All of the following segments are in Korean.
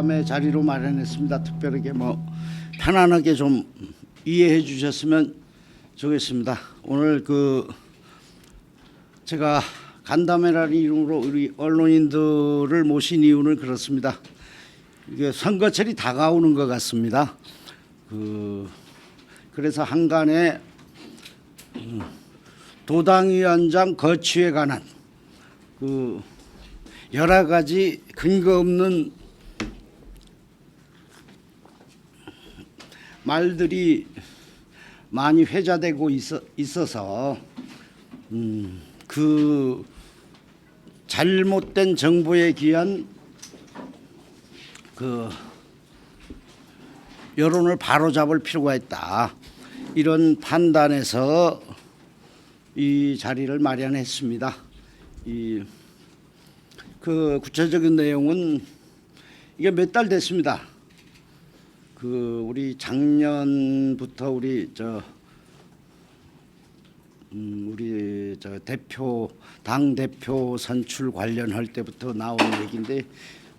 밤에 자리로 마련했습니다. 특별하게 편안하게 좀 이해해 주셨으면 좋겠습니다. 오늘 제가 간담회라는 이름으로 우리 언론인들을 모신 이유는 그렇습니다. 이게 선거철이 다가오는 것 같습니다. 그래서 한간에 도당위원장 거취에 관한 여러 가지 근거 없는 말들이 많이 회자되고 있어서 그 잘못된 정보에 기한 여론을 바로잡을 필요가 있다. 이런 판단에서 이 자리를 마련했습니다. 구체적인 내용은 이게 몇 달 됐습니다. 우리 작년부터 우리 당 대표 선출 관련할 때부터 나온 얘기인데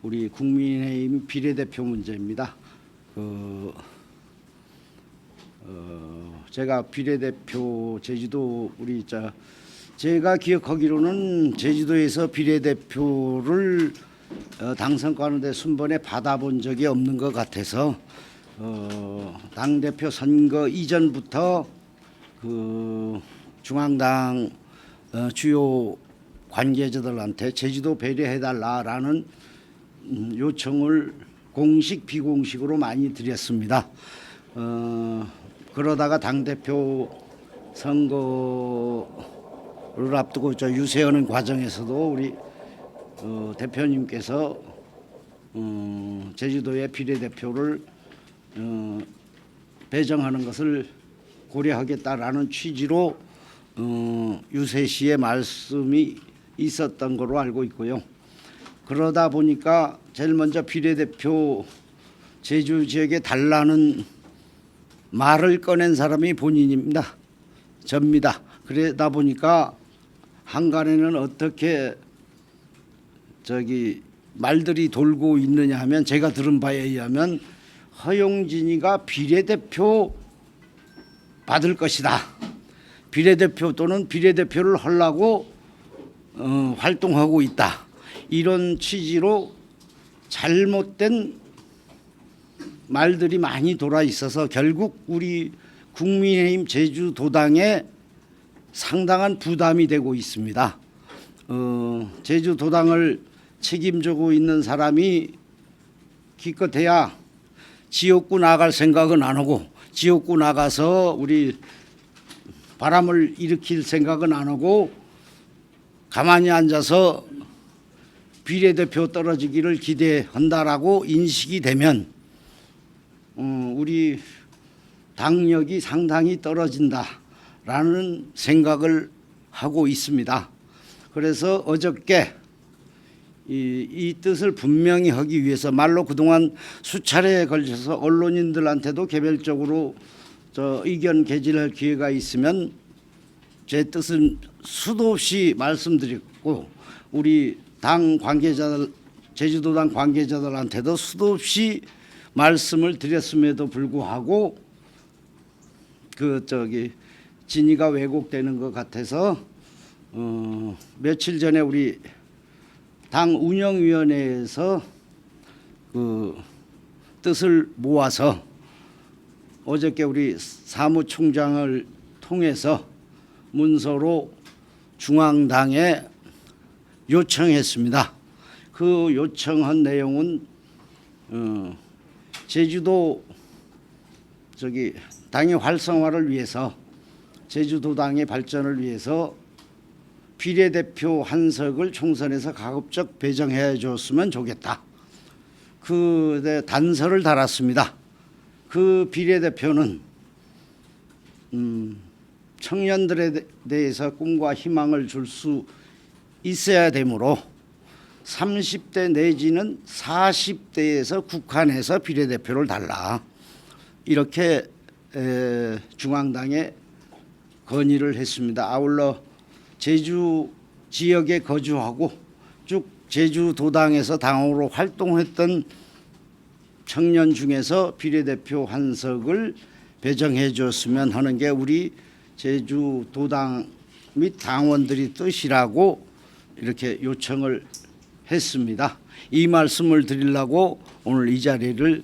우리 국민의힘 비례대표 문제입니다. 제가 비례대표 제주도 제가 기억하기로는 제주도에서 비례대표를 당선가는데 순번에 받아본 적이 없는 것 같아서 당대표 선거 이전부터 중앙당 주요 관계자들한테 제주도 배려해달라라는 요청을 공식 비공식으로 많이 드렸습니다. 그러다가 당대표 선거를 앞두고 유세하는 과정에서도 우리 대표님께서 제주도의 비례대표를 배정하는 것을 고려하겠다라는 취지로 유세 시에 말씀이 있었던 걸로 알고 있고요. 그러다 보니까 제일 먼저 비례대표 제주 지역에 달라는 말을 꺼낸 사람이 본인입니다. 접니다. 그러다 보니까 한간에는 어떻게 말들이 돌고 있느냐 하면 제가 들은 바에 의하면 허용진이가 비례대표 받을 것이다. 비례대표 또는 비례대표를 하려고 활동하고 있다. 이런 취지로 잘못된 말들이 많이 돌아 있어서 결국 우리 국민의힘 제주도당에 상당한 부담이 되고 있습니다. 제주도당을 책임지고 있는 사람이 기껏해야 지역구 나갈 생각은 안 하고 지역구 나가서 우리 바람을 일으킬 생각은 안 하고 가만히 앉아서 비례대표 떨어지기를 기대한다라고 인식이 되면 우리 당력이 상당히 떨어진다라는 생각을 하고 있습니다. 그래서 어저께 이 뜻을 분명히 하기 위해서 말로 그동안 수차례에 걸쳐서 언론인들한테도 개별적으로 의견 개진할 기회가 있으면 제 뜻은 수도 없이 말씀드렸고 우리 당 관계자들 제주도당 관계자들한테도 수도 없이 말씀을 드렸음에도 불구하고 진위가 왜곡되는 것 같아서 며칠 전에 우리 당 운영위원회에서 뜻을 모아서 어저께 우리 사무총장을 통해서 문서로 중앙당에 요청했습니다. 그 요청한 내용은 제주도 당의 활성화를 위해서 제주도당의 발전을 위해서 비례대표 한석을 총선에서 가급적 배정해 줬으면 좋겠다. 그 단서를 달았습니다. 그 비례대표는 청년들에 대해서 꿈과 희망을 줄 수 있어야 되므로 30대 내지는 40대에서 국한해서 비례대표를 달라. 이렇게 중앙당에 건의를 했습니다. 아울러 제주 지역에 거주하고 쭉 제주도당에서 당으로 활동했던 청년 중에서 비례대표 한석을 배정해 줬으면 하는 게 우리 제주 도당 및 당원들이 뜻이라고 이렇게 요청을 했습니다. 이 말씀을 드리려고 오늘 이 자리를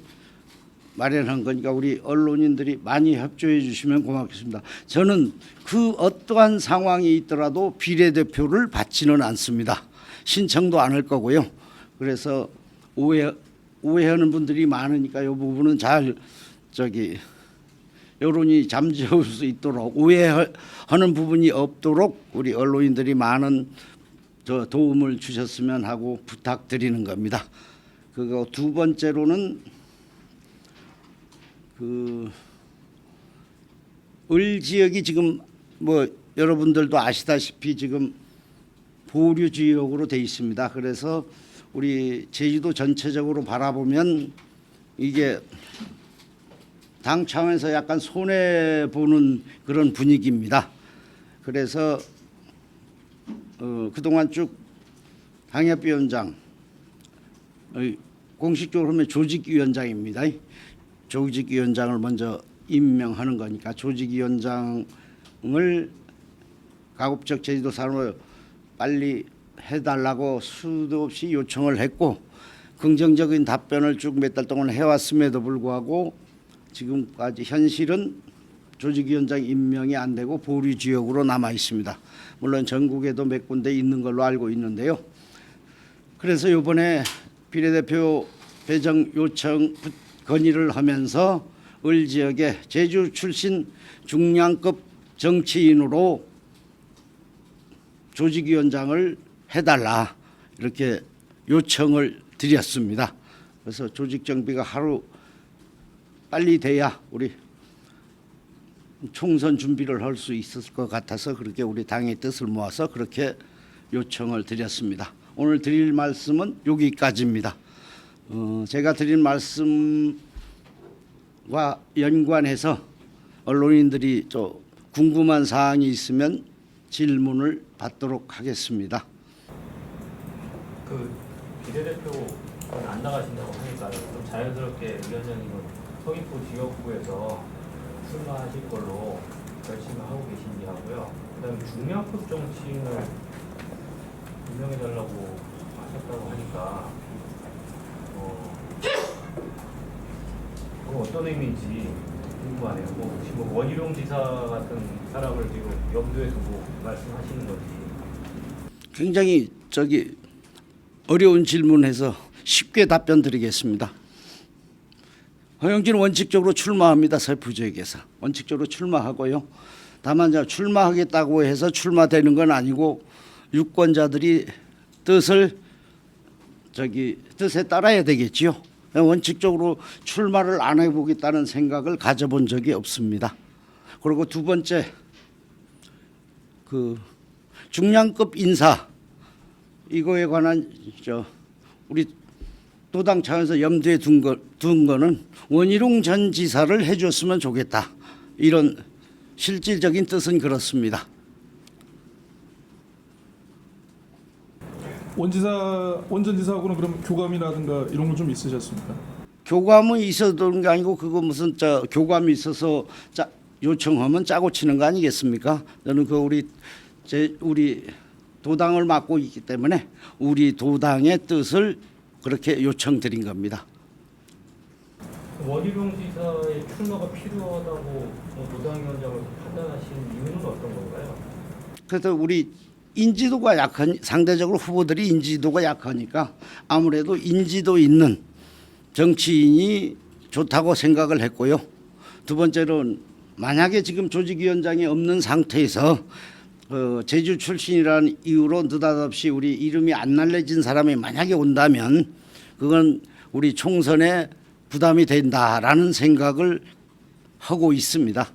마련한 거니까 우리 언론인들이 많이 협조해 주시면 고맙겠습니다. 저는 그 어떠한 상황이 있더라도 비례대표를 받지는 않습니다. 신청도 안 할 거고요. 그래서 오해하는 분들이 많으니까 이 부분은 잘 여론이 잠재울 수 있도록 오해하는 부분이 없도록 우리 언론인들이 많은 도움을 주셨으면 하고 부탁드리는 겁니다. 그거 두 번째로는 을 지역이 지금 뭐 여러분들도 아시다시피 지금 보류 지역으로 돼 있습니다. 그래서 우리 제주도 전체적으로 바라보면 이게 당 차원에서 약간 손해 보는 그런 분위기입니다. 그래서 그동안 쭉 당협위원장 공식적으로 하면 조직위원장입니다. 조직위원장을 먼저 임명하는 거니까 조직위원장을 가급적 제주도 사람을 빨리 해달라고 수도 없이 요청을 했고 긍정적인 답변을 쭉 몇 달 동안 해왔음에도 불구하고 지금까지 현실은 조직위원장 임명이 안 되고 보류 지역으로 남아 있습니다. 물론 전국에도 몇 군데 있는 걸로 알고 있는데요. 그래서 이번에 비례대표 배정 요청 건의를 하면서 을 지역에 제주 출신 중량급 정치인으로 조직위원장을 해달라 이렇게 요청을 드렸습니다. 그래서 조직 정비가 하루 빨리 돼야 우리 총선 준비를 할 수 있을 것 같아서 그렇게 우리 당의 뜻을 모아서 그렇게 요청을 드렸습니다. 오늘 드릴 말씀은 여기까지입니다. 제가 드린 말씀과 연관해서 언론인들이 또 궁금한 사항이 있으면 질문을 받도록 하겠습니다. 그 비례대표는 안 나가신다고 하니까 좀 자연스럽게 위원장님은 서귀포 지역구에서 출마하실 걸로 결심을 하고 계신지 하고요. 그다음에 중량급 정치인을 임명해달라고 하셨다고 하니까 그건 어떤 의미인지 궁금하네요. 혹시 원희룡 지사 같은 사람을 지금 염두에 두고 말씀하시는 건지. 굉장히 어려운 질문해서 쉽게 답변 드리겠습니다. 허영진은 원칙적으로 출마합니다. 서귀포 지역에서 원칙적으로 출마하고요. 다만 출마하겠다고 해서 출마되는 건 아니고 유권자들이 뜻에 따라야 되겠지요. 원칙적으로 출마를 안 해보겠다는 생각을 가져본 적이 없습니다. 그리고 두 번째 중량급 인사 이거에 관한 우리 도당 차원에서 염두에 둔 거는 원희룡 전 지사를 해줬으면 좋겠다. 이런 실질적인 뜻은 그렇습니다. 원 전 지사하고는 그럼 교감이라든가 이런 건 좀 있으셨습니까? 교감은 있었던 게 아니고 그거 무슨 교감이 있어서 요청하면 짜고 치는 거 아니겠습니까? 저는 우리 도당을 맡고 있기 때문에 우리 도당의 뜻을 그렇게 요청드린 겁니다. 원희룡 지사의 출마가 필요하다고 도당위원장을 판단하신 이유는 어떤 건가요? 그래서 우리 인지도가 상대적으로 후보들이 인지도가 약하니까 아무래도 인지도 있는 정치인이 좋다고 생각을 했고요. 두 번째로는 만약에 지금 조직위원장이 없는 상태에서 제주 출신이라는 이유로 느닷없이 우리 이름이 안 알려진 사람이 만약에 온다면 그건 우리 총선에 부담이 된다라는 생각을 하고 있습니다.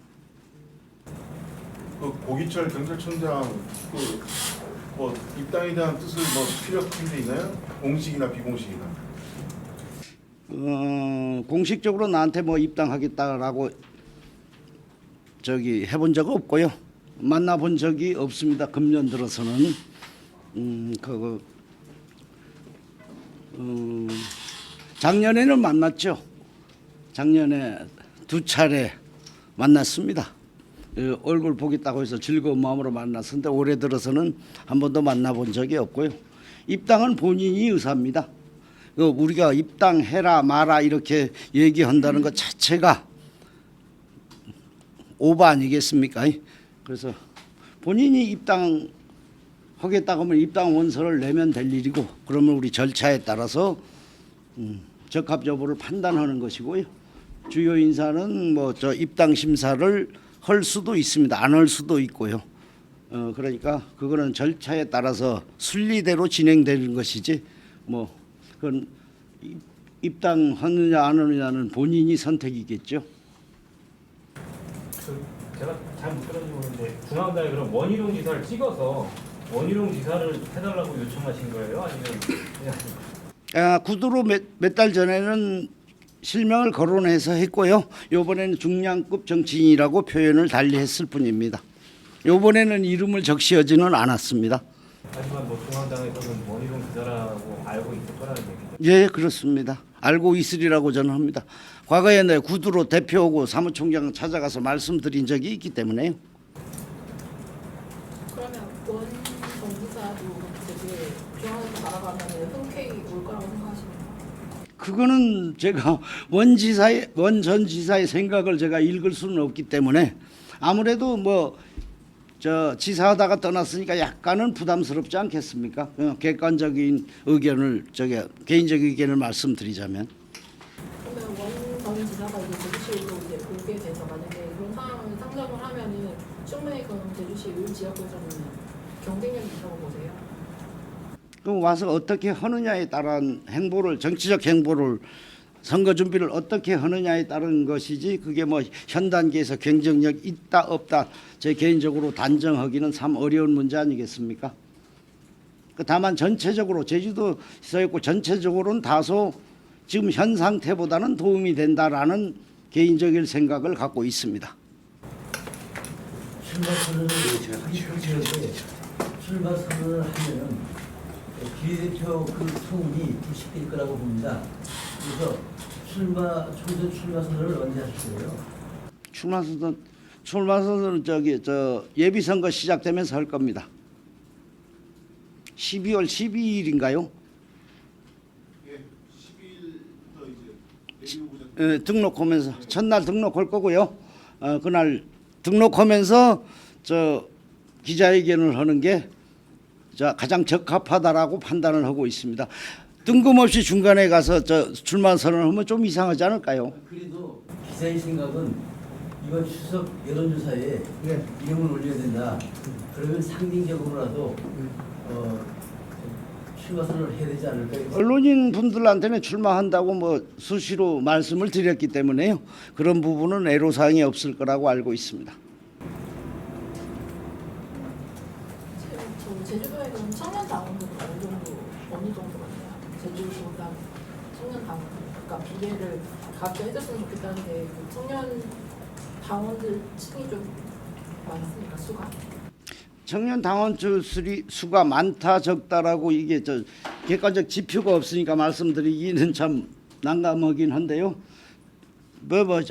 고기철 경찰청장 입당에 대한 뜻을 필요한 게 있나요? 공식이나 비공식이나? 공식적으로 나한테 입당하겠다라고 해본 적은 없고요. 만나본 적이 없습니다. 금년 들어서는 작년에는 만났죠. 작년에 2차례 만났습니다. 얼굴 보겠다고 해서 즐거운 마음으로 만났는데 올해 들어서는 한 번도 만나본 적이 없고요. 입당은 본인이 의사입니다. 우리가 입당해라 마라 이렇게 얘기한다는 것 자체가 오바 아니겠습니까? 그래서 본인이 입당하겠다고 하면 입당 원서를 내면 될 일이고, 그러면 우리 절차에 따라서 적합 여부를 판단하는 것이고요. 주요 인사는 뭐 저 입당 심사를 할 수도 있습니다. 안 할 수도 있고요. 그러니까 그거는 절차에 따라서 순리대로 진행되는 것이지 뭐 그건 입당하느냐 안 하느냐는 본인이 선택이겠죠. 제가 잘 못 들었는지 모르는데 중앙당에 그럼 원희룡 지사를 찍어서 원희룡 지사를 해달라고 요청하신 거예요? 아니면 그냥 구두로 몇 달 전에는 실명을 거론해서 했고요. 이번에는 중량급 정치인이라고 표현을 달리했을 뿐입니다. 이번에는 이름을 적시하지는 않았습니다. 하지만 뭐 중앙당에서는 원희룡 지사라고 알고 있을 거라는 얘기죠. 예, 그렇습니다. 알고 있으리라고 저는 합니다. 과거에 내 구두로 대표하고 사무총장 찾아가서 말씀드린 적이 있기 때문에요. 그러면 원 정지사도 되게 중앙에서 날아가면 흔쾌히 올 거라고 생각하시나요? 그거는 제가 원 전 지사의 생각을 제가 읽을 수는 없기 때문에 아무래도 뭐 저 지사하다가 떠났으니까 약간은 부담스럽지 않겠습니까? 객관적인 의견을 개인적 의견을 말씀드리자면. 그러면 원 지사가 이제 제주시로 이제 오게 돼서 만약에 그런 상황을 상정을 하면은 충분히 그럼 제주시 을 지역에서는 경쟁력이 있다고 보세요? 그럼 와서 어떻게 하느냐에 따른 행보를, 정치적 행보를, 선거 준비를 어떻게 하느냐에 따른 것이지, 그게 뭐 현 단계에서 경쟁력 있다 없다 제 개인적으로 단정하기는 참 어려운 문제 아니겠습니까? 다만 전체적으로 제주도에서였고 전체적으로는 다소 지금 현 상태보다는 도움이 된다라는 개인적인 생각을 갖고 있습니다. 출마 선언을 출마 선언을 하면은 비례대표 그 소문이 불식될 거라고 봅니다. 그래서 총선 출마 선언을 언제 하실 거예요? 출마 선언은 예비 선거 시작되면서 할 겁니다. 12월 12일인가요? 예, 12일부터 이제 내리 등록하면서 첫날 등록할 거고요. 그날 등록하면서 기자회견을 하는 게 가장 적합하다라고 판단을 하고 있습니다. 뜬금없이 중간에 가서 출마 선언을 하면 좀 이상하지 않을까요? 그래도 기자의 생각은 이번 추석 여론조사에 이름을 올려야 된다. 그러면 상징적으로라도 출마 선언을 해야 되지 않을까요? 언론인 분들한테는 출마한다고 뭐 수시로 말씀을 드렸기 때문에요. 그런 부분은 애로사항이 없을 거라고 알고 있습니다. 제주도에 그럼 청년 당원들은 어느 정도 같나요? 제주도당 청년 당원, 그러니까 비례를 가게 해줬으면 좋겠다는데 그 청년 당원들 층이 좀 많습니까, 수가? 청년 당원 수가 많다 적다라고 이게 객관적 지표가 없으니까 말씀드리기는 참 난감하긴 한데요.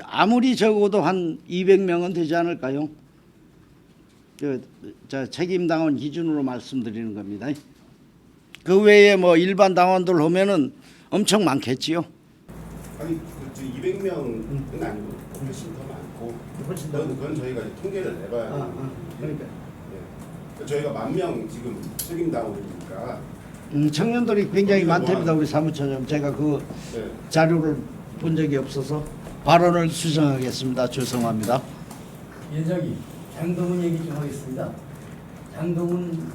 아무리 적어도 한 200명은 되지 않을까요? 책임 당원 기준으로 말씀드리는 겁니다. 그 외에 뭐 일반 당원들 오면은 엄청 많겠지요. 아니 200명은 아니고 훨씬 더 많고 그건 저희가 이제 통계를 내봐야 되는 그러니까. 저희가 10,000명 지금 책임당원이니까 청년들이 굉장히 많답니다. 우리 사무처장 제가 그 네. 자료를 본 적이 없어서 발언을 수정하겠습니다. 죄송합니다. 위원장님, 장동훈 얘기 좀 하겠습니다. 장동훈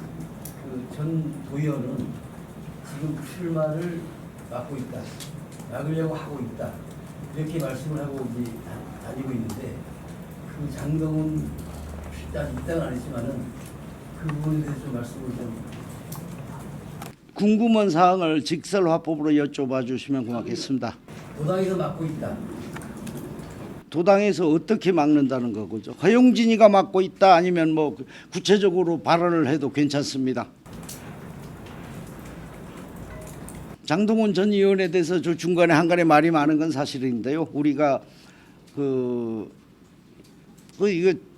전 도의원은 지금 출마를 막고 있다, 막으려고 하고 있다, 이렇게 말씀을 하고 이제 다니고 있는데, 그 장동훈 일단 입당은 안 했지만은 그 부분에 대해서 좀 말씀을 좀. 궁금한 사항을 직설화법으로 여쭤봐 주시면 고맙겠습니다. 도당에서 막고 있다. 도당에서 어떻게 막는다는 거죠? 허용진이가 막고 있다 아니면 뭐 구체적으로 발언을 해도 괜찮습니다. 장동훈 전 의원에 대해서 저 중간에 한간에 말이 많은 건 사실인데요. 우리가 이거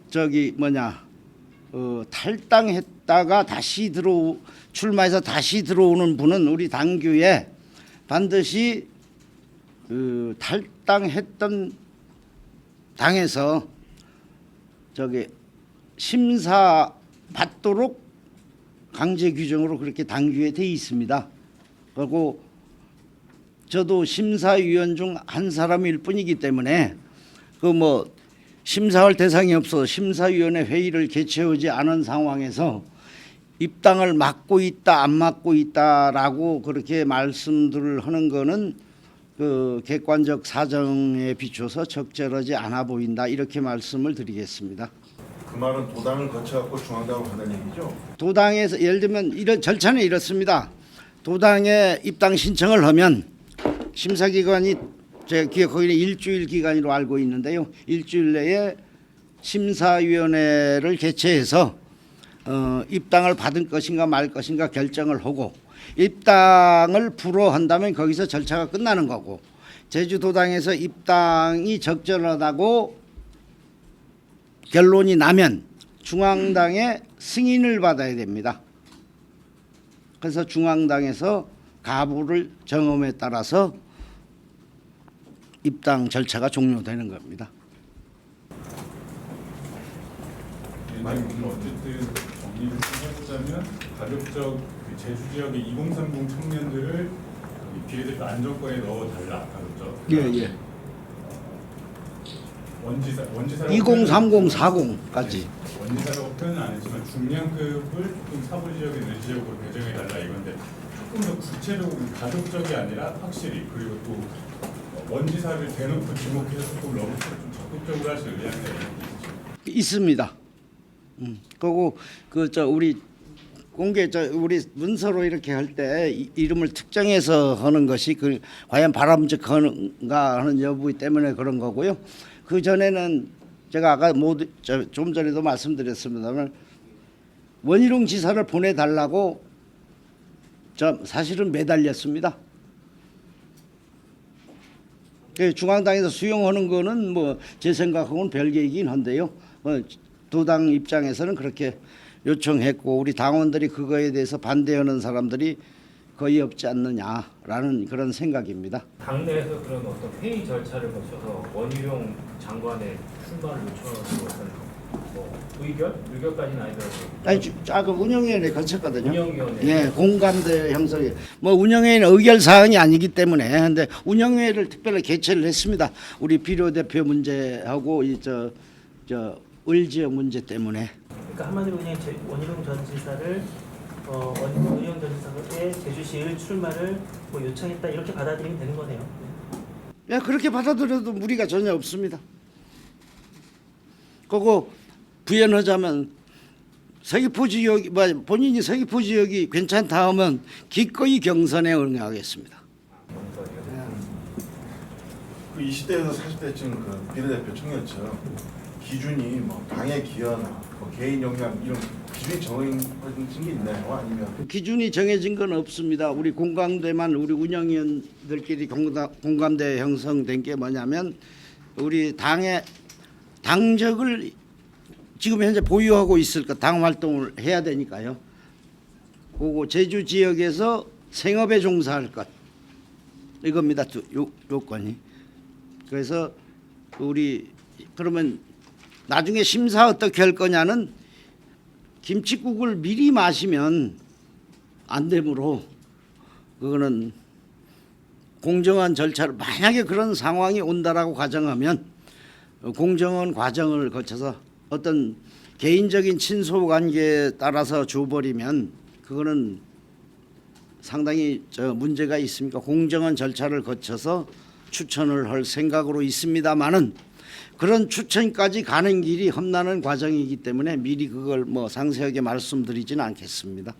저기 탈당했다가 다시 출마해서 다시 들어오는 분은 우리 당규에 반드시 탈당했던 당에서 저기 심사 받도록 강제 규정으로 그렇게 당규에 돼 있습니다. 그리고 저도 심사위원 중 한 사람일 뿐이기 때문에 심사할 대상이 없어 심사위원회 회의를 개최하지 않은 상황에서 입당을 막고 있다 안 막고 있다라고 그렇게 말씀들을 하는 거는 그 객관적 사정에 비춰서 적절하지 않아 보인다 이렇게 말씀을 드리겠습니다. 그 말은 도당을 거쳐갖고 중앙당으로 간다는 얘기죠? 도당에서 예를 들면 이런 절차는 이렇습니다. 도당에 입당 신청을 하면 심사기관이 제가 기억하기는 일주일 기간으로 알고 있는데요. 일주일 내에 심사위원회를 개최해서 입당을 받을 것인가 말 것인가 결정을 하고 입당을 불허한다면 거기서 절차가 끝나는 거고 제주도당에서 입당이 적절하다고 결론이 나면 중앙당의 승인을 받아야 됩니다. 그래서 중앙당에서 가부를 정엄에 따라서 입당 절차가 종료되는 겁니다. 어쨌든 정리를 해보자면 가급적 그 제주 지역의 2030 청년들을 비례대표 안정권에 넣어달라 가급적. 예. 원지사라고 2030, 40까지. 원지사라고 표현은 안 했지만 중량급을 조금 사부 지역에 있는 지역으로 배정해달라 이건데 조금 더 구체적으로 가족적이 아니라 확실히 그리고 또 원지사를 대놓고 지목해서 조금 러브스를 좀 적극적으로 할 수 의향이 있습니다. 그리고 우리 우리 문서로 이렇게 할 때 이름을 특정해서 하는 것이 과연 바람직한가 하는 여부 때문에 그런 거고요. 그 전에는 제가 아까 좀 전에도 말씀드렸습니다만 원희룡 지사를 보내달라고 사실은 매달렸습니다. 중앙당에서 수용하는 거는 제 생각하고는 별개이긴 한데요. 도당 입장에서는 그렇게 요청했고 우리 당원들이 그거에 대해서 반대하는 사람들이 거의 없지 않느냐라는 그런 생각입니다. 당내에서 그런 어떤 회의 절차를 거쳐서 원희룡 장관의 출마를 요청하는 것은 의결까지는 아니더라도 운영위원회 거쳤거든요. 운영위원회. 예, 공감대 형성이 운영위원회는 의결 사항이 아니기 때문에 근데 운영위회를 특별히 개최를 했습니다. 우리 비례대표 문제하고 을지역 문제 때문에. 그러니까 한마디로 그냥 원희룡 전 지사를 원희룡 전 지사의 제주시의 출마를 요청했다 이렇게 받아들이면 되는 거네요. 예, 그렇게 받아들여도 무리가 전혀 없습니다. 그거 부연하자면 서귀포 지역 본인이 서귀포 지역이 괜찮다 하면 기꺼이 경선에 응하겠습니다. 그 20대에서 40대쯤 그 비례대표 청년층 기준이 당의 기여나 개인 역량 이런 기준이 정해진 게 있나요? 아니면 기준이 정해진 건 없습니다. 우리 공감대만 우리 운영위원들끼리 공감대 형성된 게 뭐냐면 우리 당의 당적을 지금 현재 보유하고 있을 것, 당 활동을 해야 되니까요. 그리고 제주 지역에서 생업에 종사할 것 이겁니다. 요건이. 그래서 그러면 나중에 심사 어떻게 할 거냐는 김칫국을 미리 마시면 안 되므로 그거는 공정한 절차를 만약에 그런 상황이 온다라고 가정하면 공정한 과정을 거쳐서 어떤 개인적인 친소 관계에 따라서 줘버리면 그거는 상당히 문제가 있으니까 공정한 절차를 거쳐서 추천을 할 생각으로 있습니다만은 그런 추천까지 가는 길이 험난한 과정이기 때문에 미리 그걸 상세하게 말씀드리지는 않겠습니다.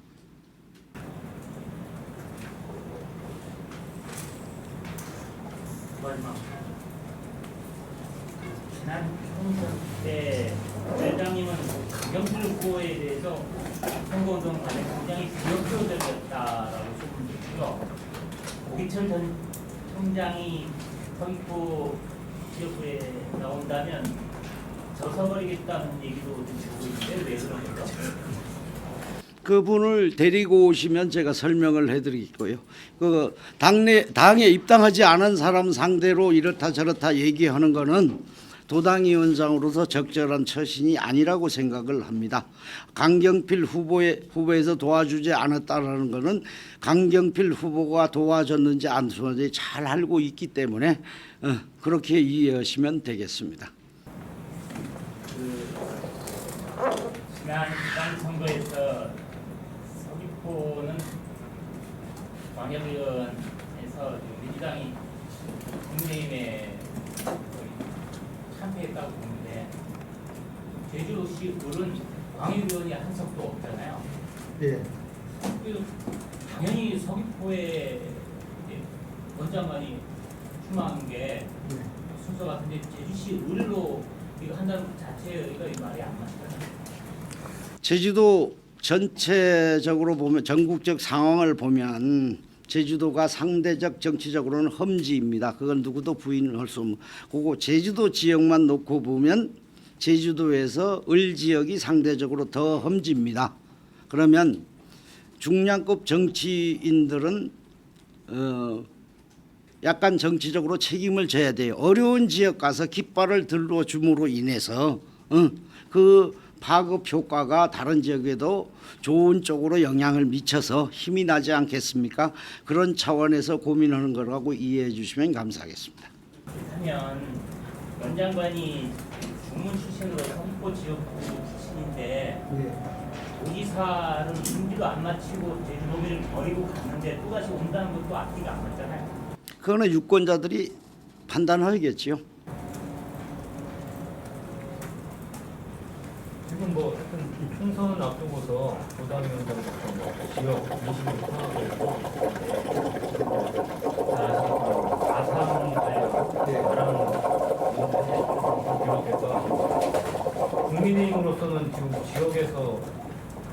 지난 총선 때 회장님은 강경필 후보에 대해서 선거운동 관에 굉장히 비협조적이었다라고 소문이 있고요. 김인철 전 총장이 서귀포 지역구에 나온다면 져서버리겠다는 얘기도 좀 듣고 있는데 왜 그런 거죠? 그분을 데리고 오시면 제가 설명을 해드리고요. 그 당에 입당하지 않은 사람 상대로 이렇다 저렇다 얘기하는 거는 도당위원장으로서 적절한 처신이 아니라고 생각을 합니다. 강경필 후보에서 도와주지 않았다라는 것은 강경필 후보가 도와줬는지 안 도와줬는지 잘 알고 있기 때문에 그렇게 이해하시면 되겠습니다. 지난 지방선거에서 서귀포는 광역의원에서 민주당이 국민의힘에 참패했다고 보는데 제주시 을은 광역의원이 한 석도 없잖아요. 네. 그래서 당연히 서귀포에 원장관이 출마한 게 순서 같은데 제주시 을로 이거 한다는 것 자체가 말이 안 맞잖아요. 제주도 전체적으로 보면 전국적 상황을 보면 제주도가 상대적 정치적으로는 험지입니다. 그건 누구도 부인할 수 없는 그거 제주도 지역만 놓고 보면 제주도에서 을 지역이 상대적으로 더 험지입니다. 그러면 중량급 정치인들은 약간 정치적으로 책임을 져야 돼요. 어려운 지역 가서 깃발을 들어줌으로 인해서 그 파급 효과가 다른 지역에도 좋은 쪽으로 영향을 미쳐서 힘이 나지 않겠습니까? 그런 차원에서 고민하는 거라고 이해해 주시면 감사하겠습니다. 그렇다면 원장관이 중문 출신으로 서귀포 지역구 출신인데 도지사를 임기도 안 마치고 제주도민을 버리고 갔는데 또다시 온다는 것도 앞뒤가 안 맞잖아요. 그거는 유권자들이 판단하겠지요. 지금 뭐 하여튼 이 총선 앞두고서 도당위원장부터 뭐 지역 민심을 통하고 있고 아삼 관련 말하는 비롯해서 국민의힘으로서는 지금 지역에서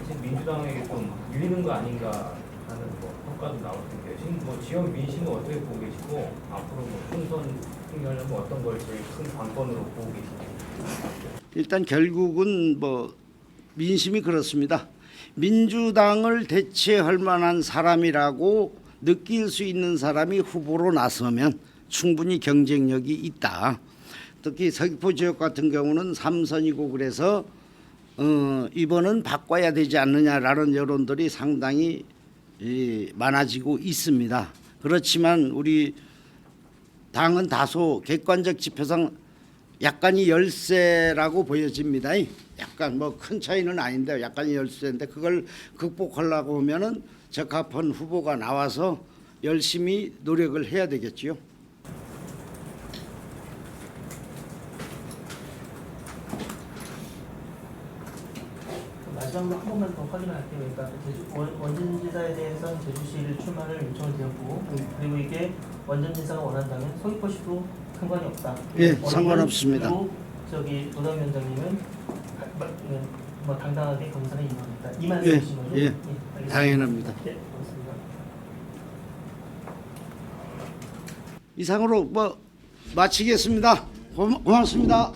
사실 민주당에게 좀 밀리는 거 아닌가 하는 뭐 평가도 나올 텐데 지금 뭐 지역 민심은 어떻게 보고 계시고 앞으로 뭐 총선 승리하려면 어떤 걸 제일 큰 관건으로 보고 계시는지. 일단 결국은 뭐 민심이 그렇습니다. 민주당을 대체할 만한 사람이라고 느낄 수 있는 사람이 후보로 나서면 충분히 경쟁력이 있다. 특히 서귀포 지역 같은 경우는 3선이고 그래서 이번은 바꿔야 되지 않느냐라는 여론들이 상당히 많아지고 있습니다. 그렇지만 우리 당은 다소 객관적 지표상 약간이 열세라고 보여집니다. 약간 뭐 큰 차이는 아닌데 약간이 열세인데 그걸 극복하려고 하면은 적합한 후보가 나와서 열심히 노력을 해야 되겠지요. 마지막으로 한 번만 더 확인할게요. 그러니까 원전 지사에 대해서는 제주시를 출마를 요청을 드렸고 그리고 이게 원전 지사가 원한다면 서귀포시도 상관이 없다. 예, 상관없습니다. 저기 도당위원장님은 뭐 당당하게 검사를 임하겠다. 이 예, 말씀이신 거죠? 예, 알겠습니다. 당연합니다. 네, 고맙습니다. 이상으로 뭐 마치겠습니다. 고맙습니다.